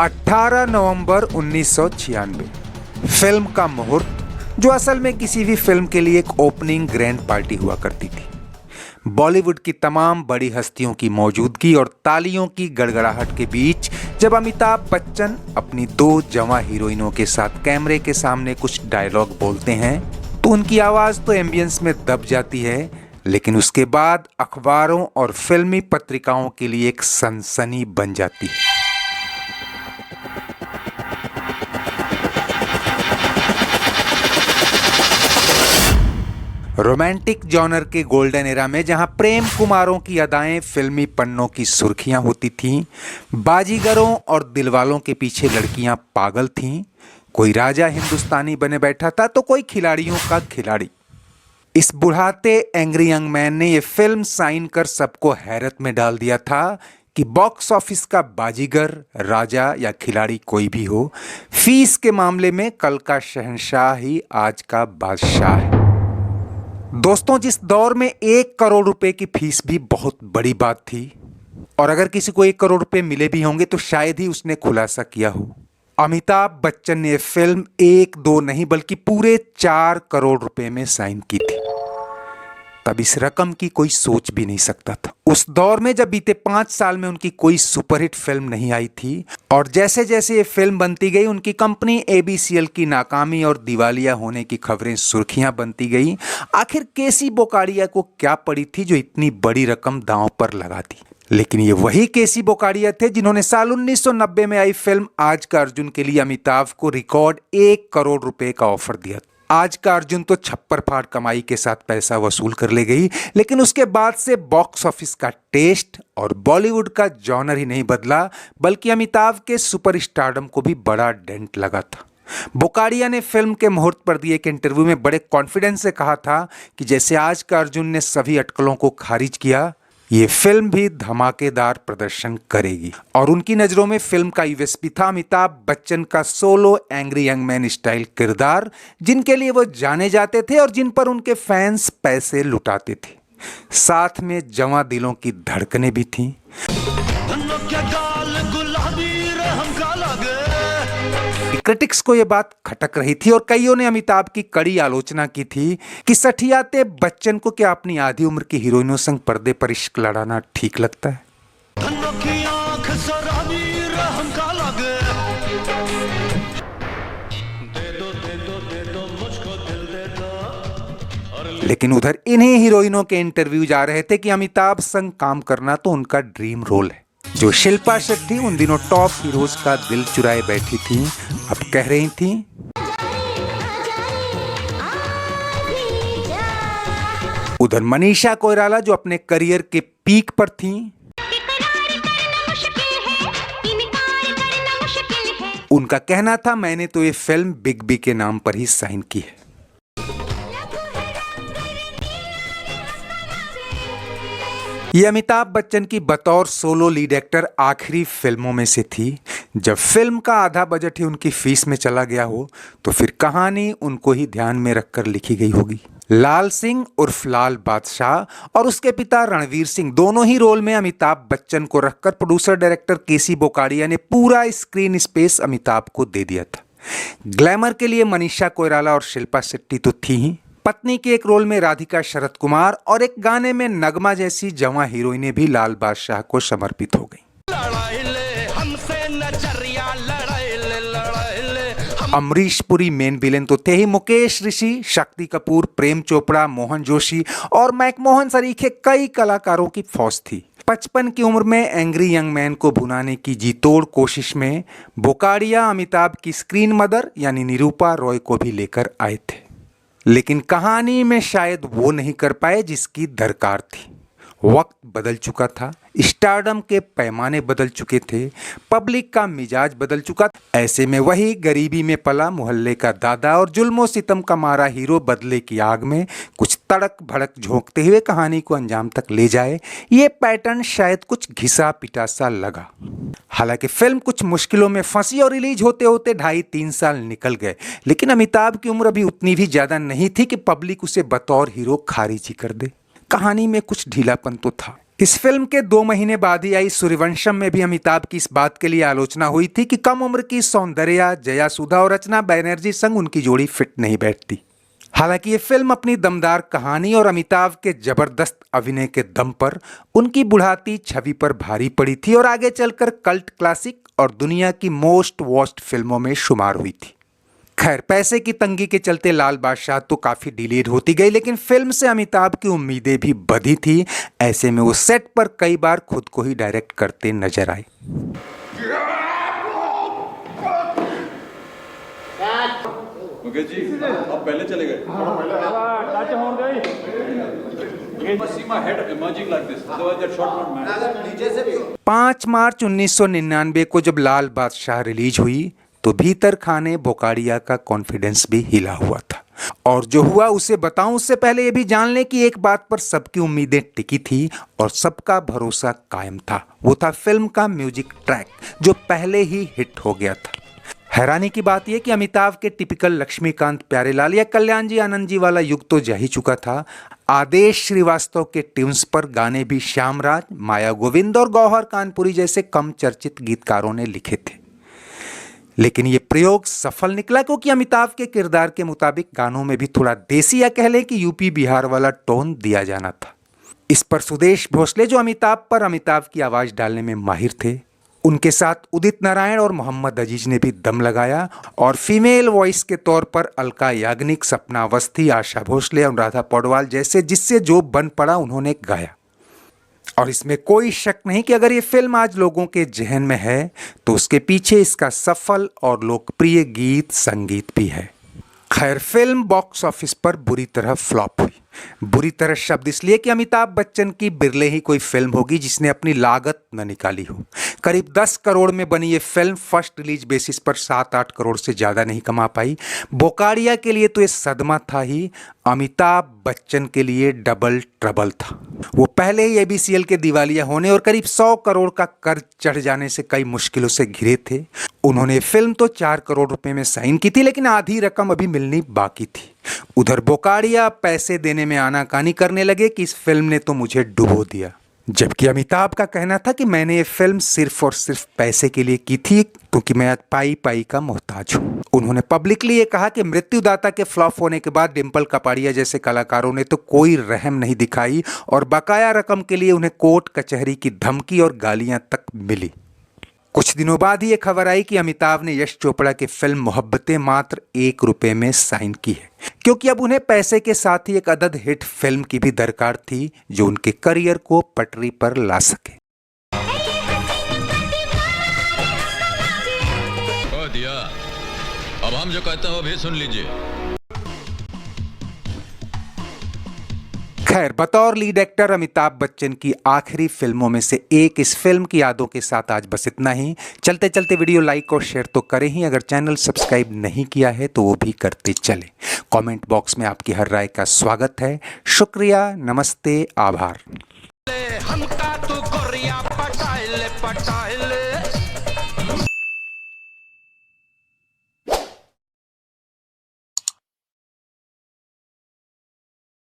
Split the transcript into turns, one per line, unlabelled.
18 नवंबर 1996 film का मुहूर्त, जो असल में किसी भी फिल्म के लिए एक ओपनिंग ग्रैंड पार्टी हुआ करती थी। बॉलीवुड की तमाम बड़ी हस्तियों की मौजूदगी और तालियों की गड़गड़ाहट के बीच जब अमिताभ बच्चन अपनी दो जवां हीरोइनों के साथ कैमरे के सामने कुछ डायलॉग बोलते हैं तो उनकी आवाज तो एम्बियंस में दब जाती है, लेकिन उसके बाद अखबारों और फिल्मी पत्रिकाओं के लिए एक सनसनी बन जाती है। रोमांटिक जॉनर के गोल्डन एरा में जहां प्रेम कुमारों की अदाएं फिल्मी पन्नों की सुर्खियां होती थीं, बाजीगरों और दिलवालों के पीछे लड़कियां पागल थीं, कोई राजा हिंदुस्तानी बने बैठा था तो कोई खिलाड़ियों का खिलाड़ी। इस बुढ़ाते एंग्री यंग मैन ने यह फिल्म साइन कर सबको हैरत में डाल दिया था कि बॉक्स ऑफिस का बाजीगर, राजा या खिलाड़ी कोई भी हो, फीस के मामले में कल का शहंशाह ही आज का बादशाह है। दोस्तों, जिस दौर में 1 करोड़ रुपए की फीस भी बहुत बड़ी बात थी और अगर किसी को 1 करोड़ रुपए मिले भी होंगे तो शायद ही उसने खुलासा किया हो, अमिताभ बच्चन ने फिल्म 1-2 नहीं बल्कि पूरे 4 करोड़ रुपए में साइन की थी। तब इस रकम की कोई सोच भी नहीं सकता था। उस दौर में जब बीते 5 साल में उनकी कोई सुपरहिट फिल्म नहीं आई थी और जैसे जैसे ये फिल्म बनती गई उनकी कंपनी एबीसीएल की नाकामी और दिवालिया होने की खबरें सुर्खियां बनती गई। आखिर केसी बोकाडिया को क्या पड़ी थी जो इतनी बड़ी रकम दांव पर लगा दी? लेकिन ये वही केसी बोकाडिया थे जिन्होंने साल 1990 में आई फिल्म आज का अर्जुन के लिए अमिताभ को रिकॉर्ड 1 करोड़ रुपए का ऑफर दिया। आज का अर्जुन तो छप्पर फाड़ कमाई के साथ पैसा वसूल कर ले गई, लेकिन उसके बाद से बॉक्स ऑफिस का टेस्ट और बॉलीवुड का जॉनर ही नहीं बदला बल्कि अमिताभ के सुपरस्टारडम को भी बड़ा डेंट लगा था। बोकाडिया ने फिल्म के मुहूर्त पर दिए एक इंटरव्यू में बड़े कॉन्फिडेंस से कहा था कि जैसे आज का अर्जुन ने सभी अटकलों को खारिज किया, ये फिल्म भी धमाकेदार प्रदर्शन करेगी। और उनकी नजरों में फिल्म का यूएसपी था अमिताभ बच्चन का solo angry young man style किरदार, जिनके लिए वो जाने जाते थे और जिन पर उनके फैंस पैसे लुटाते थे। साथ में जवां दिलों की धड़कनें भी थीं। क्रिटिक्स को यह बात खटक रही थी और कईयों ने अमिताभ की कड़ी आलोचना की थी कि सठियाते बच्चन को क्या अपनी आधी उम्र की हीरोइनों संग पर्दे पर इश्क लड़ाना ठीक लगता है? लेकिन उधर इन्हीं हीरोइनों के इंटरव्यू जा रहे थे कि अमिताभ संग काम करना तो उनका ड्रीम रोल है। जो शिल्पा शेट्टी उन दिनों टॉप हीरोज का दिल चुराए बैठी थी, अब कह रही थी उधर मनीषा कोइराला जो अपने करियर के पीक पर थी, उनका कहना था मैंने तो ये फिल्म बिग बी के नाम पर ही साइन की है। ये अमिताभ बच्चन की बतौर सोलो लीड एक्टर आखिरी फिल्मों में से थी। जब फिल्म का आधा बजट ही उनकी फीस में चला गया हो तो फिर कहानी उनको ही ध्यान में रखकर लिखी गई होगी। लाल सिंह उर्फ लाल बादशाह और उसके पिता रणवीर सिंह दोनों ही रोल में अमिताभ बच्चन को रखकर प्रोड्यूसर डायरेक्टर केसी बोकाडिया ने पूरा स्क्रीन स्पेस अमिताभ को दे दिया था। ग्लैमर के लिए मनीषा कोइराला और शिल्पा शेट्टी तो थी ही, पत्नी के एक रोल में राधिका शरद कुमार और एक गाने में नगमा जैसी जवां हीरोइनें भी लाल बादशाह को समर्पित हो गई। अमरीश पुरी मेन विलेन तो थे ही, मुकेश ऋषि, शक्ति कपूर, प्रेम चोपड़ा, मोहन जोशी और मैकमोहन सरीखे कई कलाकारों की फौज थी। 55 की उम्र में एंग्री यंग मैन को भुनाने की जी तोड़ कोशिश में बोकाडिया अमिताभ की स्क्रीन मदर यानी निरूपा रॉय को भी लेकर आए थे, लेकिन कहानी में शायद वो नहीं कर पाए जिसकी दरकार थी। वक्त बदल चुका था, स्टारडम के पैमाने बदल चुके थे, पब्लिक का मिजाज बदल चुका था। ऐसे में वही गरीबी में पला मोहल्ले का दादा और जुल्मो सितम का मारा हीरो बदले की आग में कुछ तड़क भड़क झोंकते हुए कहानी को अंजाम तक ले जाए, ये पैटर्न शायद कुछ घिसा पिटा सा लगा। हालांकि फिल्म कुछ मुश्किलों में फंसी और रिलीज होते होते 2.5-3 साल निकल गए, लेकिन अमिताभ की उम्र अभी उतनी भी ज्यादा नहीं थी कि पब्लिक उसे बतौर हीरो खारिज ही कर दे। कहानी में कुछ ढीलापन तो था। इस फिल्म के 2 महीने बाद ही आई सूर्यवंशम में भी अमिताभ की इस बात के लिए आलोचना हुई थी कि कम उम्र की सौंदर्या, जया सुधा और रचना बैनर्जी संग उनकी जोड़ी फिट नहीं बैठती। हालांकि ये फिल्म अपनी दमदार कहानी और अमिताभ के जबरदस्त अभिनय के दम पर उनकी बुढ़ाती छवि पर भारी पड़ी थी और आगे चलकर कल्ट क्लासिक और दुनिया की मोस्ट वॉच्ड फिल्मों में शुमार हुई थी। खैर, पैसे की तंगी के चलते लाल बादशाह तो काफी डिलेड होती गई, लेकिन फिल्म से अमिताभ की उम्मीदें भी बढ़ी थी। ऐसे में वो सेट पर कई बार खुद को ही डायरेक्ट करते नजर आए।
ओके जी, आप पहले चले गए।
5 मार्च 1999 को जब लाल बादशाह रिलीज हुई तो भीतर खाने बोकाडिया का कॉन्फिडेंस भी हिला हुआ था। और जो हुआ उसे बताऊं उससे पहले ये भी जान लें कि एक बात पर सबकी उम्मीदें टिकी थी और सबका भरोसा कायम था। वो था फिल्म का म्यूजिक ट्रैक, जो पहले ही हिट हो गया था। हैरानी की बात यह कि अमिताभ के टिपिकल लक्ष्मीकांत प्यारेलाल या कल्याण जी आनंद जी वाला युग तो जा ही चुका था। आदेश श्रीवास्तव के ट्यून्स पर गाने भी श्यामराज, माया गोविंद और गौहर कानपुरी जैसे कम चर्चित गीतकारों ने लिखे थे। लेकिन ये प्रयोग सफल निकला क्योंकि अमिताभ के किरदार के मुताबिक गानों में भी थोड़ा देसी या कह लें कि यूपी बिहार वाला टोन दिया जाना था। इस पर सुदेश भोसले, जो अमिताभ की आवाज डालने में माहिर थे, उनके साथ उदित नारायण और मोहम्मद अजीज ने भी दम लगाया और फीमेल वॉइस के तौर पर अलका याग्निक, सपना अवस्थी, आशा भोसले और राधा पौडवाल जैसे जिससे जो बन पड़ा उन्होंने गाया। और इसमें कोई शक नहीं कि अगर ये फिल्म आज लोगों के जहन में है तो उसके पीछे इसका सफल और लोकप्रिय गीत संगीत भी है। खैर, फिल्म बॉक्स ऑफिस पर बुरी तरह फ्लॉप हुई। बुरी तरह शब्द इसलिए कि अमिताभ बच्चन की बिरले ही कोई फिल्म होगी जिसने अपनी लागत न निकाली हो। करीब 10 करोड़ में बनी ये फिल्म फर्स्ट रिलीज बेसिस पर 7-8 करोड़ से ज़्यादा नहीं कमा पाई। बोकाडिया के लिए तो ये सदमा था ही, अमिताभ बच्चन के लिए डबल ट्रबल था। वो पहले ही ABCL के दिवालिया होने और करीब 100 करोड़ का कर्ज चढ़ जाने से कई मुश्किलों से घिरे थे। उन्होंने फिल्म तो 4 करोड़ रुपए में साइन की थी, लेकिन आधी रकम अभी मिलनी बाकी थी। उधर बोकाडिया पैसे देने में आनाकानी करने लगे कि इस फिल्म ने तो मुझे डुबो दिया, जबकि अमिताभ का कहना था कि मैंने ये फिल्म सिर्फ और सिर्फ पैसे के लिए की थी क्योंकि मैं पाई पाई का मोहताज हूँ। उन्होंने पब्लिकली ये कहा कि मृत्युदाता के फ्लॉप होने के बाद डिम्पल कपाड़िया जैसे कलाकारों ने तो कोई रहम नहीं दिखाई और बकाया रकम के लिए उन्हें कोर्ट कचहरी की धमकी और गालियां तक मिली। कुछ दिनों बाद ही ये खबर आई कि अमिताभ ने यश चोपड़ा की फिल्म मोहब्बतें मात्र 1 रुपए में साइन की है, क्योंकि अब उन्हें पैसे के साथ ही एक अदद हिट फिल्म की भी दरकार थी जो उनके करियर को पटरी पर ला सके।
दिया, अब हम जो कहते हैं वो भी सुन लीजिए।
खैर, बतौर लीड एक्टर अमिताभ बच्चन की आखिरी फिल्मों में से एक इस फिल्म की यादों के साथ आज बस इतना ही। चलते चलते वीडियो लाइक और शेयर तो करें ही, अगर चैनल सब्सक्राइब नहीं किया है तो वो भी करते चले। कमेंट बॉक्स में आपकी हर राय का स्वागत है। शुक्रिया, नमस्ते, आभार।